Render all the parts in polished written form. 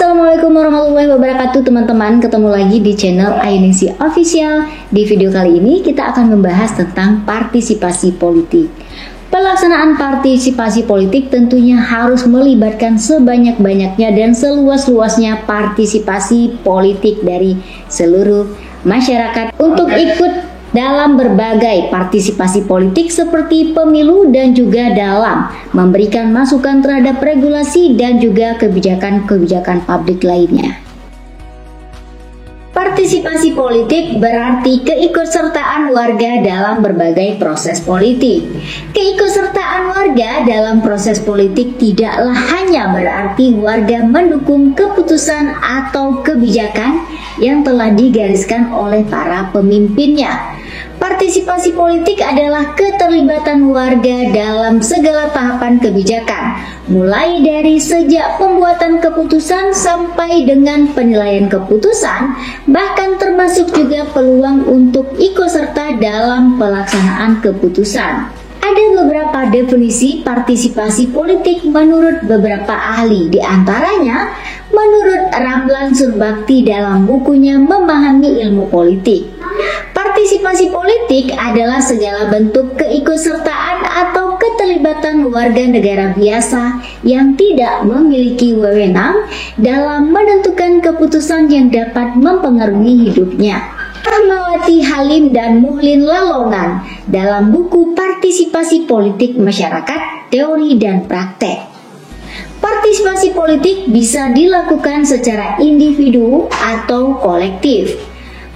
Assalamualaikum warahmatullahi wabarakatuh teman-teman. Ketemu lagi di channel Ayuningsi Official. Di video kali ini kita akan membahas tentang partisipasi politik. Pelaksanaan partisipasi politik tentunya harus melibatkan sebanyak-banyaknya dan seluas-luasnya partisipasi politik dari seluruh masyarakat untuk ikut dalam berbagai partisipasi politik seperti pemilu dan juga dalam memberikan masukan terhadap regulasi dan juga kebijakan-kebijakan publik lainnya. Partisipasi politik berarti keikutsertaan warga dalam berbagai proses politik. Keikutsertaan warga dalam proses politik tidaklah hanya berarti warga mendukung keputusan atau kebijakan yang telah digariskan oleh para pemimpinnya. Partisipasi politik adalah keterlibatan warga dalam segala tahapan kebijakan, mulai dari sejak pembuatan keputusan sampai dengan penilaian keputusan, bahkan termasuk juga peluang untuk ikut serta dalam pelaksanaan keputusan. Ada beberapa definisi partisipasi politik menurut beberapa ahli, di antaranya menurut Ramlan Surbakti dalam bukunya Memahami Ilmu Politik. Partisipasi politik adalah segala bentuk keikutsertaan atau keterlibatan warga negara biasa yang tidak memiliki wewenang dalam menentukan keputusan yang dapat mempengaruhi hidupnya. Rahmawati Halim dan Muhlin Lalongan dalam buku Partisipasi Politik Masyarakat, Teori dan Praktek. Partisipasi politik bisa dilakukan secara individu atau kolektif.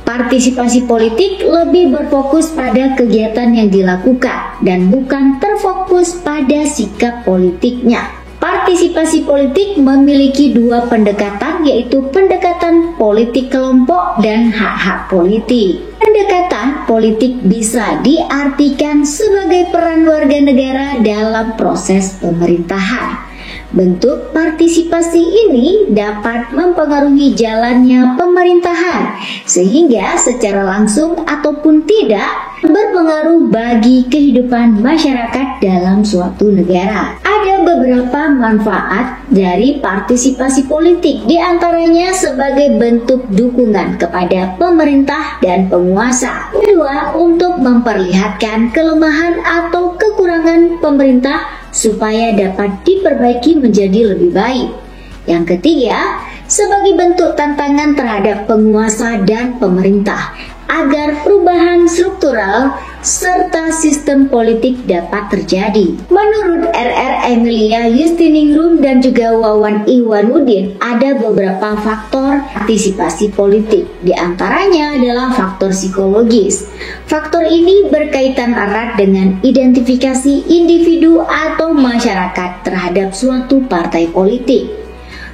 Partisipasi politik lebih berfokus pada kegiatan yang dilakukan dan bukan terfokus pada sikap politiknya. Partisipasi politik memiliki dua pendekatan, yaitu pendekatan politik kelompok dan hak-hak politik. Pendekatan politik bisa diartikan sebagai peran warga negara dalam proses pemerintahan. Bentuk partisipasi ini dapat mempengaruhi jalannya pemerintahan, sehingga secara langsung ataupun tidak berpengaruh bagi kehidupan masyarakat dalam suatu negara. Ada beberapa manfaat dari partisipasi politik, di antaranya sebagai bentuk dukungan kepada pemerintah dan penguasa. Kedua, untuk memperlihatkan kelemahan atau kekurangan pemerintah supaya dapat diperbaiki menjadi lebih baik. Yang ketiga, sebagai bentuk tantangan terhadap penguasa dan pemerintah agar perubahan struktural serta sistem politik dapat terjadi. Menurut R.R. Emilia Yustiningrum dan juga Wawan Iwanuddin, ada beberapa faktor partisipasi politik. Di antaranya adalah faktor psikologis. Faktor ini berkaitan erat dengan identifikasi individu atau masyarakat terhadap suatu partai politik.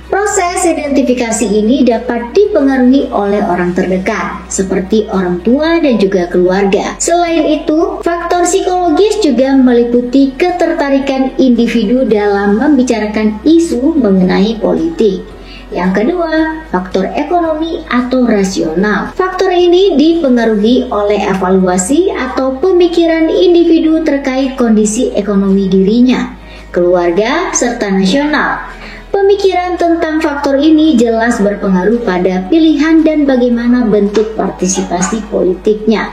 Proses identifikasi ini dapat dipengaruhi oleh orang terdekat, seperti orang tua dan juga keluarga. Selain itu, faktor psikologis juga meliputi ketertarikan individu dalam membicarakan isu mengenai politik. Yang kedua, faktor ekonomi atau rasional. Faktor ini dipengaruhi oleh evaluasi atau pemikiran individu terkait kondisi ekonomi dirinya, keluarga, serta nasional. Pemikiran tentang faktor ini jelas berpengaruh pada pilihan dan bagaimana bentuk partisipasi politiknya.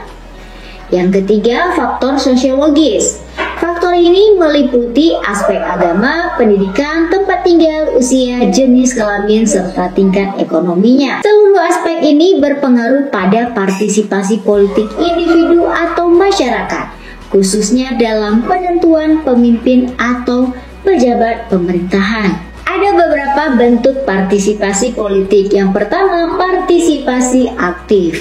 Yang ketiga, faktor sosiologis. Faktor ini meliputi aspek agama, pendidikan, tempat tinggal, usia, jenis kelamin, serta tingkat ekonominya. Seluruh aspek ini berpengaruh pada partisipasi politik individu atau masyarakat, khususnya dalam penentuan pemimpin atau pejabat pemerintahan. Ada beberapa bentuk partisipasi politik. Yang pertama, partisipasi aktif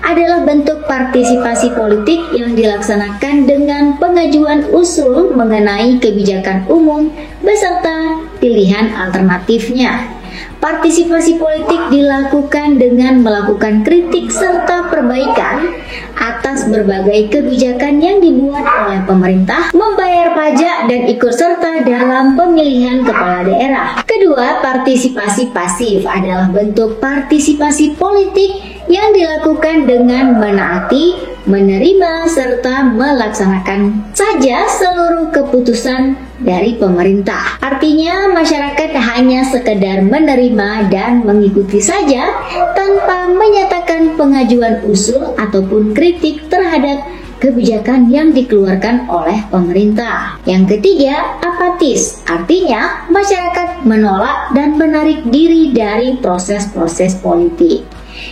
adalah bentuk partisipasi politik yang dilaksanakan dengan pengajuan usul mengenai kebijakan umum beserta pilihan alternatifnya. Partisipasi politik dilakukan dengan melakukan kritik serta perbaikan atas berbagai kebijakan yang dibuat oleh pemerintah, membayar pajak, dan ikut serta dalam pemilihan kepala daerah. Kedua, partisipasi pasif adalah bentuk partisipasi politik yang dilakukan dengan menaati, menerima, serta melaksanakan saja seluruh keputusan dari pemerintah. Artinya masyarakat hanya sekedar menerima dan mengikuti saja tanpa menyatakan pengajuan usul ataupun kritik terhadap kebijakan yang dikeluarkan oleh pemerintah. Yang ketiga, apatis. Artinya masyarakat menolak dan menarik diri dari proses-proses politik.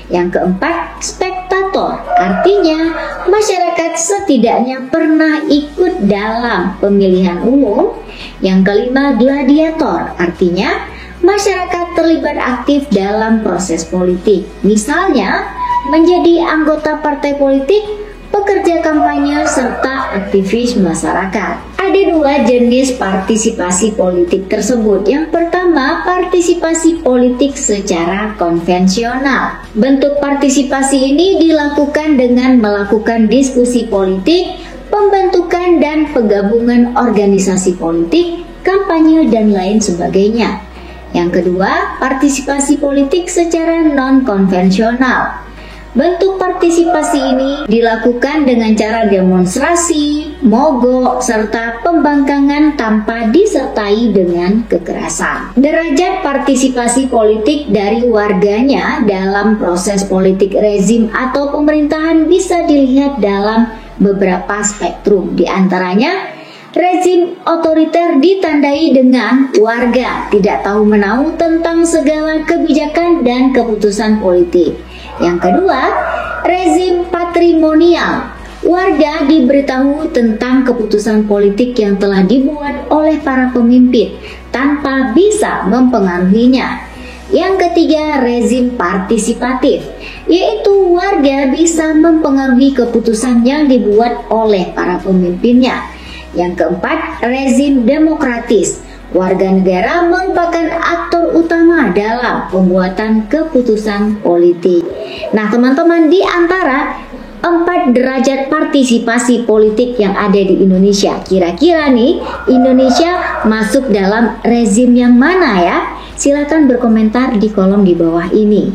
Yang keempat, spektator. Artinya masyarakat setidaknya pernah ikut dalam pemilihan umum. Yang kelima, gladiator. Artinya masyarakat terlibat aktif dalam proses politik. Misalnya menjadi anggota partai politik, pekerja kampanye, serta aktivis masyarakat. Ada dua jenis partisipasi politik tersebut. Yang pertama, partisipasi politik secara konvensional. Bentuk partisipasi ini dilakukan dengan melakukan diskusi politik, pembentukan dan penggabungan organisasi politik, kampanye, dan lain sebagainya. Yang kedua, partisipasi politik secara non-konvensional. Bentuk partisipasi ini dilakukan dengan cara demonstrasi, mogok, serta pembangkangan tanpa disertai dengan kekerasan. Derajat partisipasi politik dari warganya dalam proses politik rezim atau pemerintahan bisa dilihat dalam beberapa spektrum. Di antaranya, rezim otoriter ditandai dengan warga tidak tahu menahu tentang segala kebijakan dan keputusan politik. Yang kedua, rezim patrimonial. Warga diberitahu tentang keputusan politik yang telah dibuat oleh para pemimpin tanpa bisa mempengaruhinya. Yang ketiga, rezim partisipatif, yaitu warga bisa mempengaruhi keputusan yang dibuat oleh para pemimpinnya. Yang keempat, rezim demokratis. Warga negara merupakan aktor utama dalam pembuatan keputusan politik. Nah, teman-teman, di antara 4 derajat partisipasi politik yang ada di Indonesia, kira-kira nih Indonesia masuk dalam rezim yang mana ya? Silakan berkomentar di kolom di bawah ini.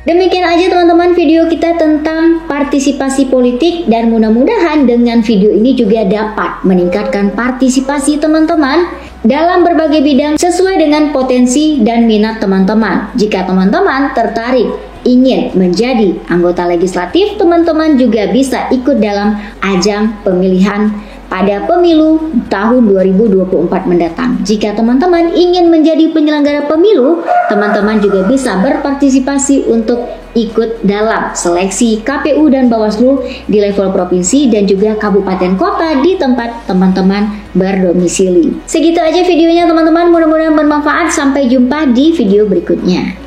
Demikian aja teman-teman video kita tentang partisipasi politik, dan mudah-mudahan dengan video ini juga dapat meningkatkan partisipasi teman-teman dalam berbagai bidang sesuai dengan potensi dan minat teman-teman. Jika teman-teman tertarik ingin menjadi anggota legislatif, teman-teman juga bisa ikut dalam ajang pemilihan pada pemilu tahun 2024 mendatang. Jika teman-teman ingin menjadi penyelenggara pemilu, teman-teman juga bisa berpartisipasi untuk ikut dalam seleksi KPU dan Bawaslu di level provinsi dan juga kabupaten kota di tempat teman-teman berdomisili. Segitu aja videonya teman-teman, mudah-mudahan bermanfaat. Sampai jumpa di video berikutnya.